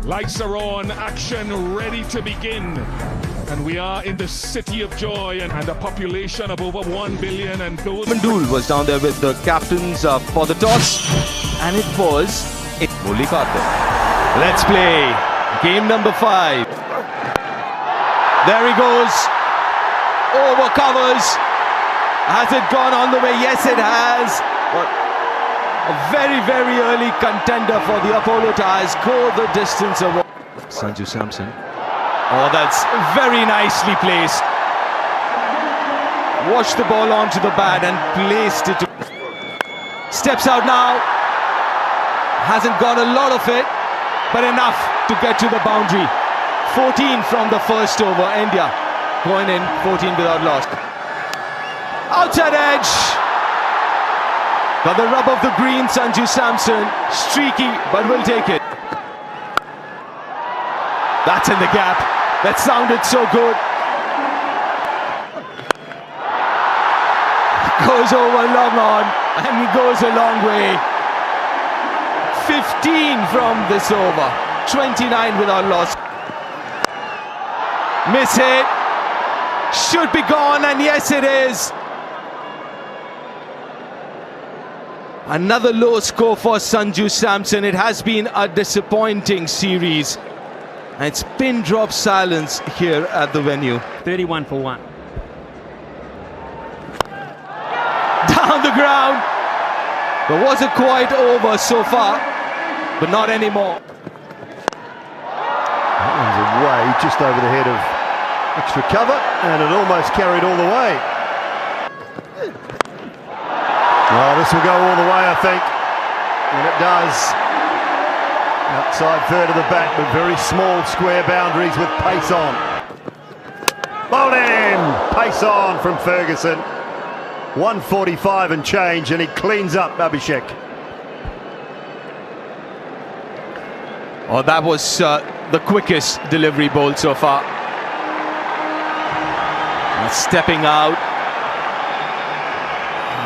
Lights are on, action ready to begin. And we are in the city of joy and a population of over 1 billion. And those... Mandul was down there with the captains for the toss. And it was Mulikate. Let's play game number 5. There he goes. Over covers. Has it gone all the way? Yes, it has. A very, very early contender for the Apollo Tyres. Go the distance of Sanju Samson. Oh, that's very nicely placed. Washed the ball onto the bat and placed it. Steps out now. Hasn't got a lot of it, but enough to get to the boundary. 14 from the first over. India going in 14 without loss. Outside edge. Got the rub of the green, Sanju Samson. Streaky, but will take it. That's in the gap. That sounded so good. Goes over long on, and he goes a long way. 15 from this over. 29 without loss. Miss hit. Should be gone, and yes it is. Another low score for Sanju Samson. It has been a disappointing series. And it's pin drop silence here at the venue. 31 for 1. Down the ground. But was it quite over so far? But not anymore. That one's away, just over the head of extra cover, and it almost carried all the way. Oh, this will go all the way, I think. And it does. Outside third of the bat, but very small square boundaries with pace on. Bowled in! Pace on from Ferguson. 145 and change, and he cleans up Abhishek. Oh, that was the quickest delivery ball so far. And stepping out.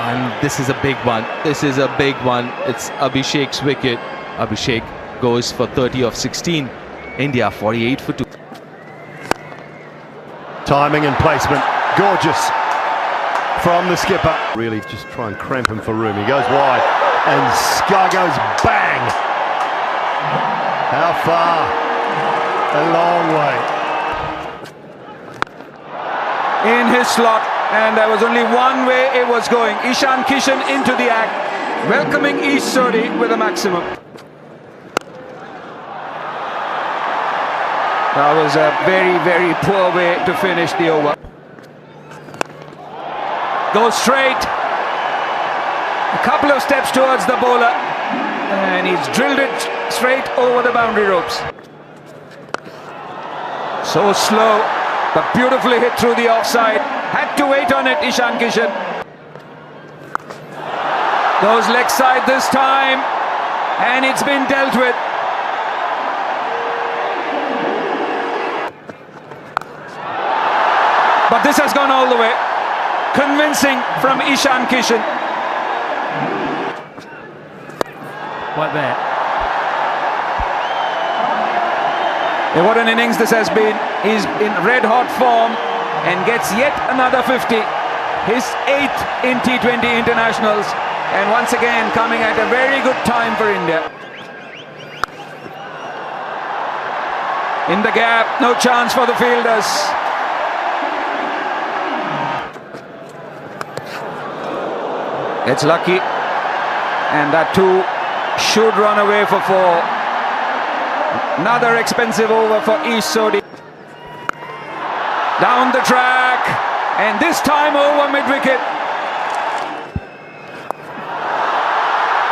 And this is a big one. This is a big one. It's Abhishek's wicket. Abhishek goes for 30 of 16. India 48 for 2. Timing and placement, gorgeous from the skipper. Really just try and cramp him for room. He goes wide, and Sky goes bang. How far? A long way. In his slot, and there was only one way it was going. Ishan Kishan into the act, welcoming Ish Sodhi with a maximum. That was a very, very poor way to finish the over. Goes straight. A couple of steps towards the bowler, and he's drilled it straight over the boundary ropes. So slow, but beautifully hit through the offside. Had to wait on it, Ishan Kishan. Goes leg side this time, and it's been dealt with. But this has gone all the way. Convincing from Ishan Kishan. Like that. And what an innings this has been. He's in red-hot form and gets yet another 50. His 8th in T20 internationals. And once again coming at a very good time for India. In the gap, no chance for the fielders. It's lucky. And that too should run away for 4. Another expensive over for Ish Sodhi. Down the track, and this time over mid-wicket.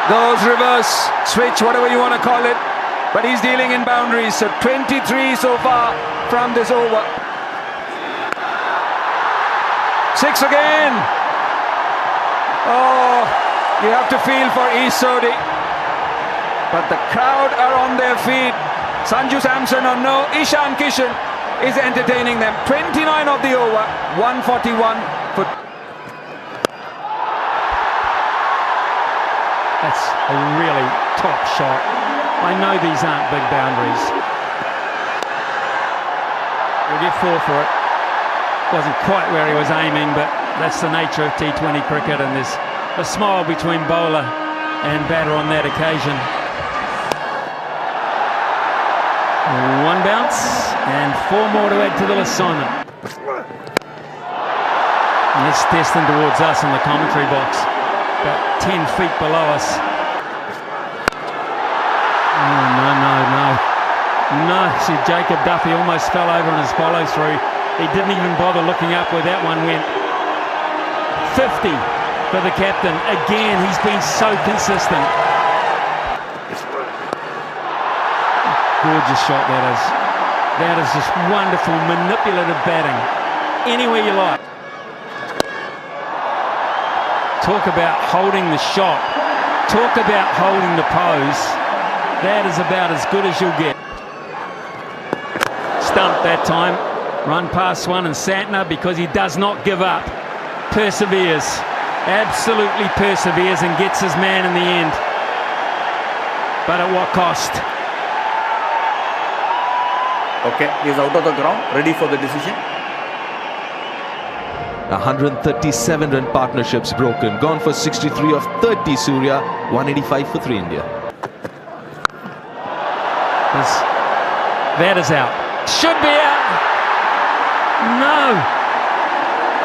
Goes reverse, switch, whatever you want to call it. But he's dealing in boundaries, so 23 so far from this over. 6 again. Oh, you have to feel for Ish Sodhi. But the crowd are on their feet. Sanju Samson or no, Ishan Kishan is entertaining them. 29 of the over, 141 for... That's a really top shot. I know these aren't big boundaries, We'll get 4 for it. Wasn't quite where he was aiming, but that's the nature of T20 cricket, and there's a smile between bowler and batter on that occasion. 1 bounce and 4 more to add to the assignment. And it's destined towards us in the commentary box, about 10 feet below us. Oh, no. See, Jacob Duffy almost fell over on his follow through. He didn't even bother looking up where that one went. 50 for the captain. Again, he's been so consistent. Gorgeous shot that is. That is just wonderful, manipulative batting. Anywhere you like. Talk about holding the shot. Talk about holding the pose. That is about as good as you'll get. Stumped that time. Run past one, and Santner, because he does not give up, perseveres. Absolutely perseveres and gets his man in the end. But at what cost? Okay, he is out of the ground, ready for the decision. 137 run partnerships broken. Gone for 63 of 30 Surya. 185 for 3 India. That is out. Should be out. No.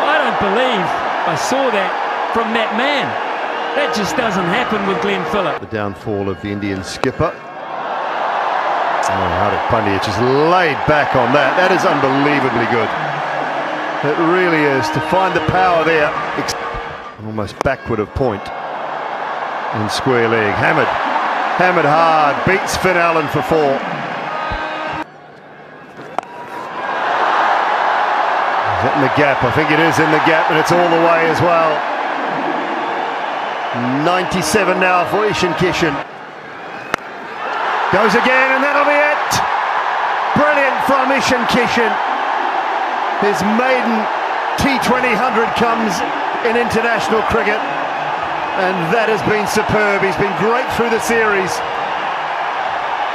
I don't believe I saw that from that man. That just doesn't happen with Glenn Phillip. The downfall of the Indian skipper. Hardik Pandya just laid back on that. That is unbelievably good. It really is. To find the power there. Almost backward of point. In square leg. Hammered hard. Beats Finn Allen for 4. Is that in the gap? I think it is in the gap, and it's all the way as well. 97 now for Ishan Kishan. Goes again, and that'll be it. Brilliant from Ishan Kishan. His maiden T20 100 comes in international cricket, and that has been superb. He's been great through the series,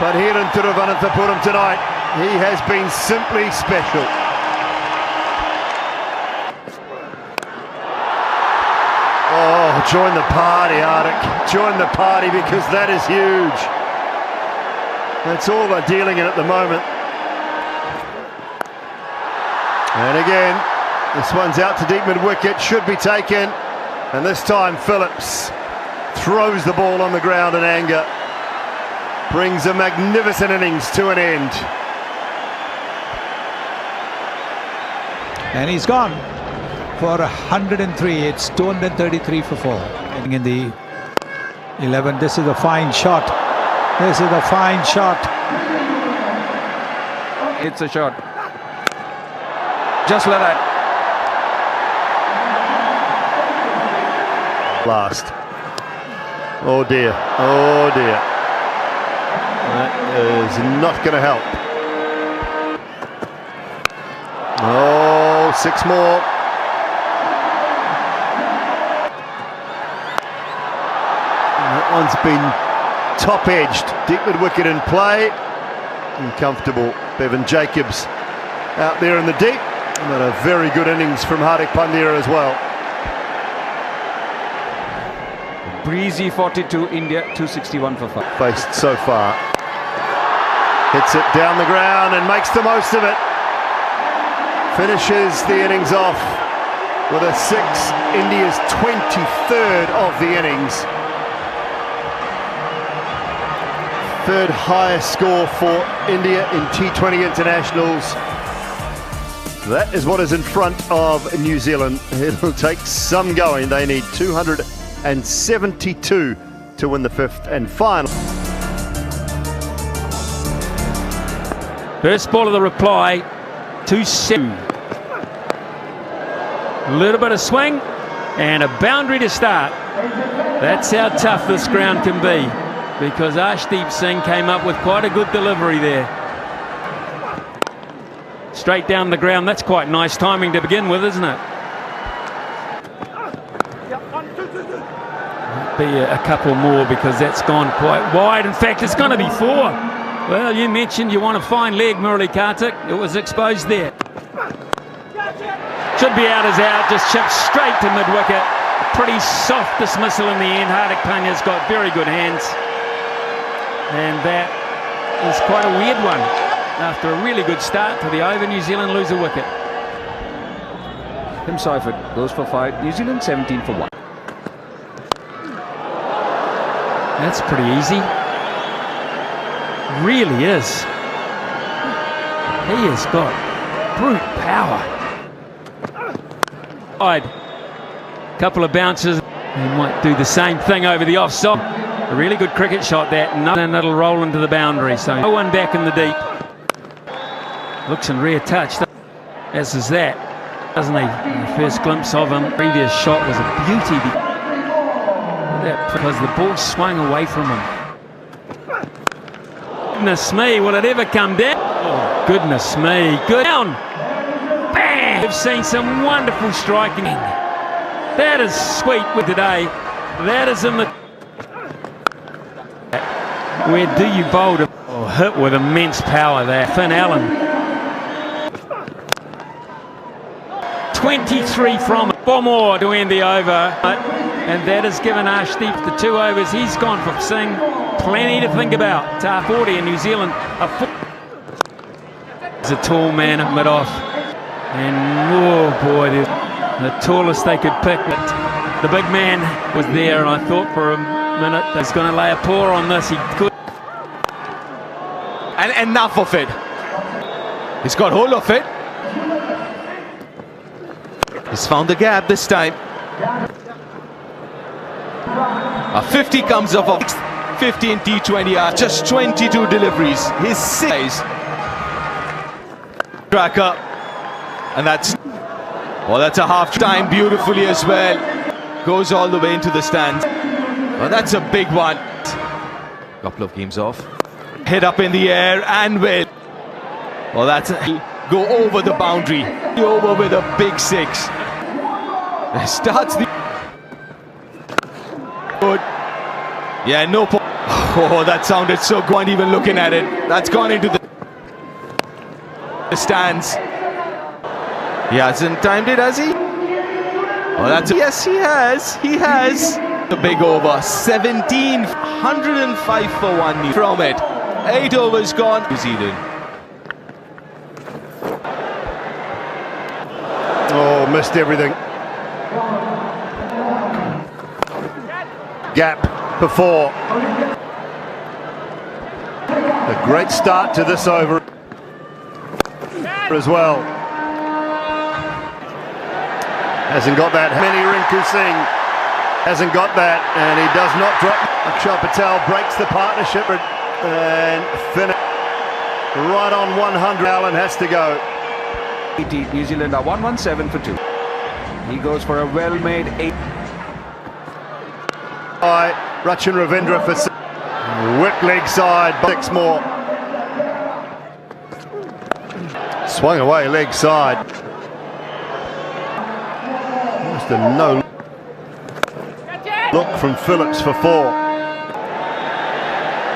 but here in Thiruvananthapuram tonight, he has been simply special. Oh, join the party, Hardik. Join the party, because that is huge. That's all they're dealing in at the moment. And again, this one's out to deep mid-wicket, should be taken. And this time Phillips throws the ball on the ground in anger. Brings a magnificent innings to an end. And he's gone for 103. It's 233 for 4. In the 11, this is a fine shot. This is a fine shot. It's a shot. Just like that. Last. Oh dear. Oh dear. That is not going to help. Oh, 6 more. That one's been top-edged. Deep mid-wicket in play. Uncomfortable. Bevan Jacobs out there in the deep. But a very good innings from Hardik Pandya as well. Breezy 42, India 261 for 5. Faced so far. Hits it down the ground and makes the most of it. Finishes the innings off with a 6, India's 23rd of the innings. Third highest score for India in T20 internationals. That is what is in front of New Zealand. It'll take some going. They need 272 to win the 5th and final. First ball of the reply, 2-7. A little bit of swing and a boundary to start. That's how tough this ground can be, because Arshdeep Singh came up with quite a good delivery there. Straight down the ground. That's quite nice timing to begin with, isn't it? Might be a couple more, because that's gone quite wide. In fact, it's going to be 4. Well, you mentioned you want a fine leg, Murali Kartik. It was exposed there. Should be out as out, just chipped straight to mid-wicket. Pretty soft dismissal in the end. Hardik Pandya's got very good hands. And that is quite a weird one. After a really good start to the over, New Zealand lose a wicket. Tim Seifert goes for 5. New Zealand 17 for 1. That's pretty easy. Really is. He has got brute power. Couple of bounces. He might do the same thing over the offside. A really good cricket shot that, and it'll roll into the boundary. So no one back in the deep. Looks in rare touch, as is that, doesn't he? The first glimpse of him. Previous shot was a beauty. Because the ball swung away from him. Goodness me, will it ever come down? Oh, goodness me, good down. Bang! We've seen some wonderful striking. That is sweet with today. That is in the... Where do you bowl to... Oh, hit with immense power there. Finn Allen. 23 from it. 4 more to end the over. And that has given Arshdeep the 2 overs. He's gone for Singh. Plenty to think about. Tar 40 in New Zealand. He's a tall man at mid-off. And oh boy, the tallest they could pick. But the big man was there, and I thought for a minute he's going to lay a paw on this. He could. And enough of it. He's got hold of it. He's found the gap this time. A 50 comes off of 50 in T20. Just 22 deliveries. His 6 track up. And that's... Well, that's a half-time beautifully as well. Goes all the way into the stands. Well, that's a big one. Couple of games off. Head up in the air and will. Well, that's go over the boundary. Over with a big 6. Starts the... Good. Yeah, no... Oh, that sounded so good even looking at it. That's gone into the stands. He hasn't timed it, has he? Oh, that's... Yes, he has. He has. The big over. 105 for 1 from it. 8 overs gone. New Zealand. Oh, missed everything. Gap before. A great start to this over as well. Hasn't got that. Many Rinku Singh hasn't got that, and he does not drop. Akshar Patel breaks the partnership and finish right on 100. Allen has to go. New Zealand are 117 for 2. He goes for a well-made 8. By Rachin Ravindra for 6. Whip leg side, 6 more. Swung away leg side. Just a no look from Phillips for 4.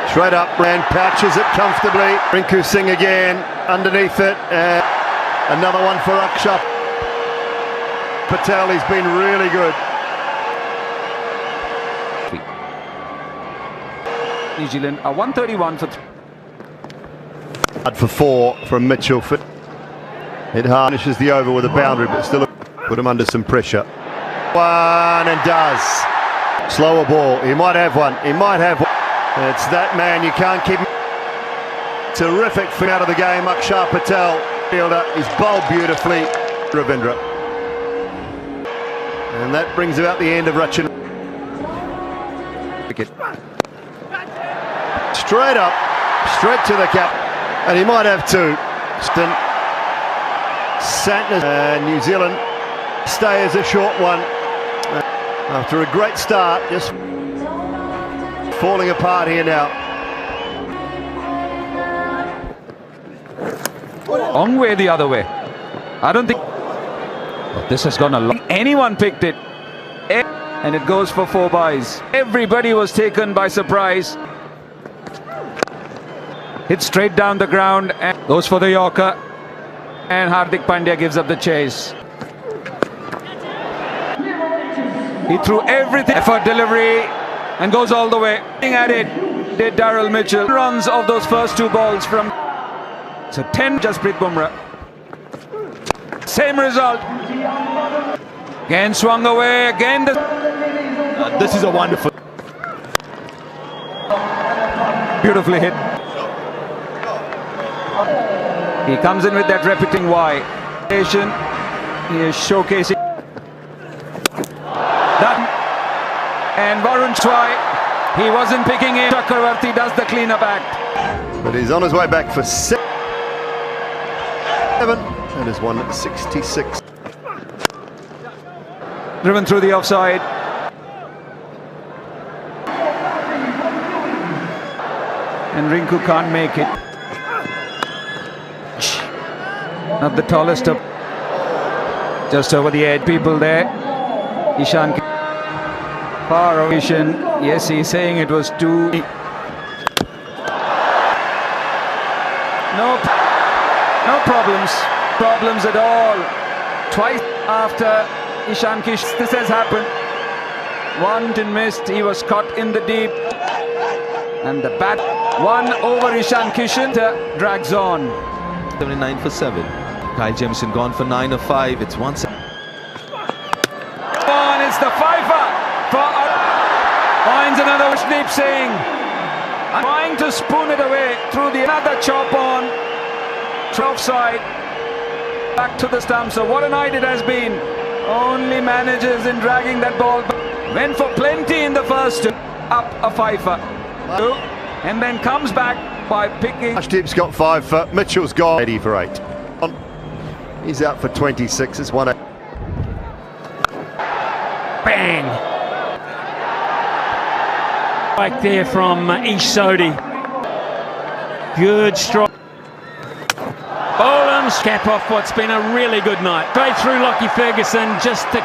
Straight up, and pouches it comfortably. Rinku Singh again, underneath it. And another one for Akshar Patel. He's been really good. New Zealand are 131 for 3. For 4 from Mitchell. It harnesses the over with a boundary, but still put him under some pressure. One and does. Slower ball. He might have one. He might have one. It's that man. You can't keep him. Terrific fin out of the game. Akshar Patel, fielder. He's bowled beautifully. Ravindra. And that brings about the end of Rachin. Straight up, straight to the cap, and he might have 2. Santner and New Zealand stay as a short one after a great start, just falling apart here now. Long way the other way. I don't think... But this has gone a long... Anyone picked it. And it goes for 4 byes. Everybody was taken by surprise. Hit straight down the ground and goes for the Yorker. And Hardik Pandya gives up the chase. He threw everything. Effort, delivery, and goes all the way. At it did Daryl Mitchell. Runs of those first two balls from. So 10, Jasprit Bumrah. Same result. Again swung away. Again. This is a wonderful. Beautifully hit. He comes in with that repeating Y. He is showcasing that. And Varun Chwai, he wasn't picking it. Chakravarti does the cleanup act. But he's on his way back for 7. And is 166. Driven through the offside. And Rinku can't make it. Not the tallest of. Just over the edge. People there. Ishan. Far away. Yes, he's saying it was too. No problems. Problems at all. Twice after Ishan Kish. This has happened. One didn't missed. He was caught in the deep. And the bat. One over Ishan Kishan drags on. 79 for 7. Kyle Jamieson gone for 9 of 5. It's 1. It's the fifer for finds another Deep Singh. Trying to spoon it away through the another chop on 12 side. Back to the stump. So what a night it has been. Only manages in dragging that ball. Went for plenty in the first. Up a fifer. And then comes back by picking. Ashdeep's got 5 for Mitchell's gone 80 for 8. He's out for 26. It's 1. Bang! Like there from Ish Sodhi. Good strike. Bolan's cap off what's been a really good night. Straight through Lockie Ferguson just to.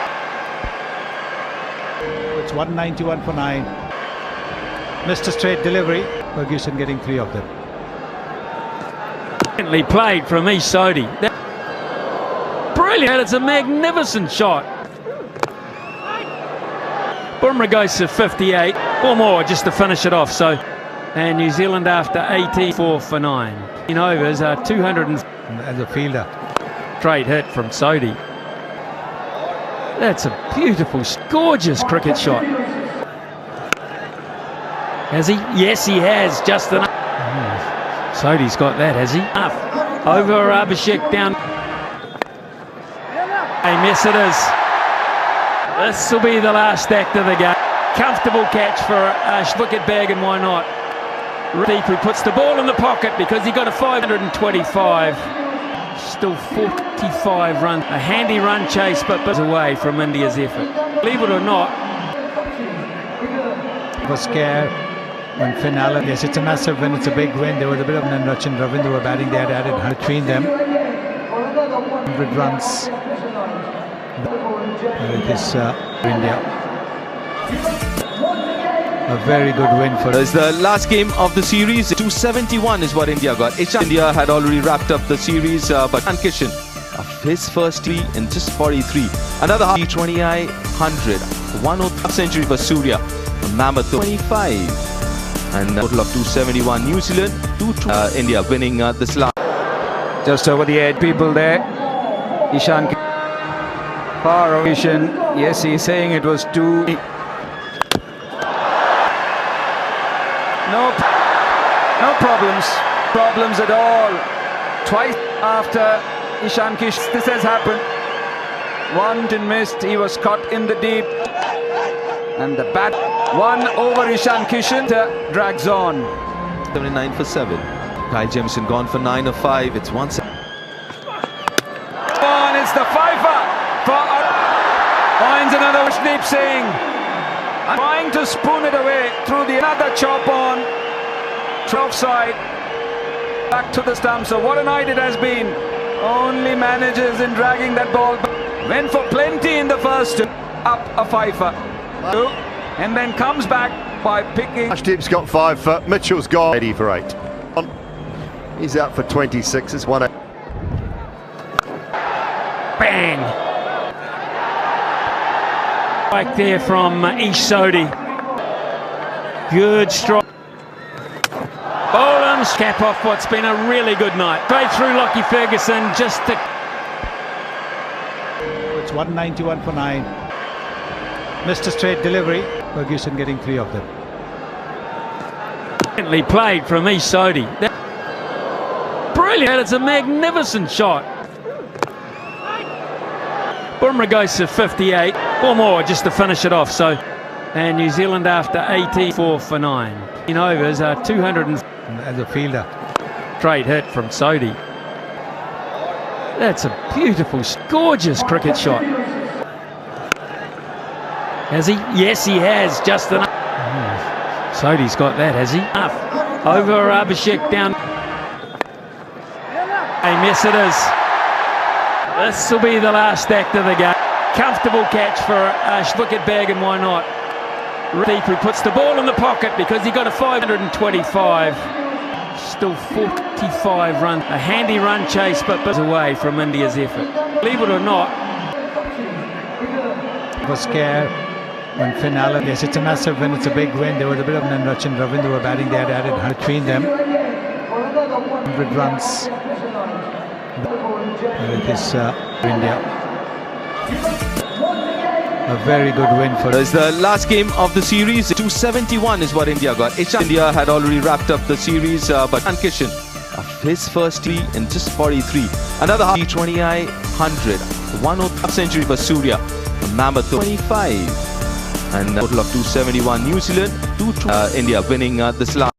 It's 191 for 9. Missed a straight delivery. Ferguson getting 3 of them. Brilliantly played from Ish Sodhi. Brilliant. It's a magnificent shot. Bumrah goes to 58 or more just to finish it off. So, and New Zealand after 84 for 9. In overs are 200 As a fielder. straight hit from Sodhi. That's a beautiful, gorgeous cricket shot. Has he? Yes, he has. Just enough. Sodhi's got that, has he? Up. Over Abhishek down. Yes, it is. This will be the last act of the game. Comfortable catch for a wicket bag, and why not? Deep, who puts the ball in the pocket because he got a 525. Still 45 runs. A handy run chase, but away from India's effort. Believe it or not. Was scared when Finn Allen. Yes, it's a massive win. It's a big win. There was a bit of Nanraj and Ravindra were batting. They had added between them. 100 runs. With this India. A very good win for It's the last game of the series. 271 is what India got. India had already wrapped up the series, but Kishan of his first tee in just 43. Another T20I 100. 103 century for Surya. Mammoth 25. And a total of 271. New Zealand, India winning this last. Just over the edge. People there. Ishan. Far away. Yes, he's saying it was too. No problems at all. Twice after Ishan Kish. This has happened. One didn't missed. He was caught in the deep. And the bat. One over Ishan Kishan drags on. 79 for 7. Kyle Jamieson gone for 9 of 5. It's 1. It's the fifer for finds another Deep Singh. Trying to spoon it away through the another chop on 12 side. Back to the stump. So what a night it has been. Only manages in dragging that ball. Went for plenty in the first. Up a fifer. And then comes back by picking. Ashdeep's got 5 for Mitchell's gone 80 for 8. He's out for 26. It's 1. Bang! Back there from East Sodi. Good strike. Boland's cap off what's been a really good night. Straight through Lockie Ferguson just to... It's 191 for 9. Missed a straight delivery. Ferguson getting 3 of them. Brilliantly played from East Sodi. Brilliant. It's a magnificent shot. Bumrah goes to 58. Or more just to finish it off. So, and New Zealand after 84 for 9. In overs are 200 as a fielder. Straight hit from Sodi. That's a beautiful, gorgeous cricket shot. Has he? Yes, he has. Just enough. Sodi's got that, has he? Enough. Over Abhishek down. Yes, it is. This will be the last act of the game. Comfortable catch for a wicket bag, and why not? Deep, who puts the ball in the pocket because he got a 525. Still 45 runs. A handy run chase, but away from India's effort. Believe it or not. Was scare when Finn Allen. Yes, it's a massive win. It's a big win. There was a bit of Nanraj and Ravindra were batting. They had added 100 between them. 100 runs. It is India. A very good win for It's the last game of the series. 271 is what India got. India had already wrapped up the series, but Kishan of his first tee in just 43. Another T20I 100. 105 century for Surya. Mammoth 25. And a total of 271. New Zealand, India winning this last.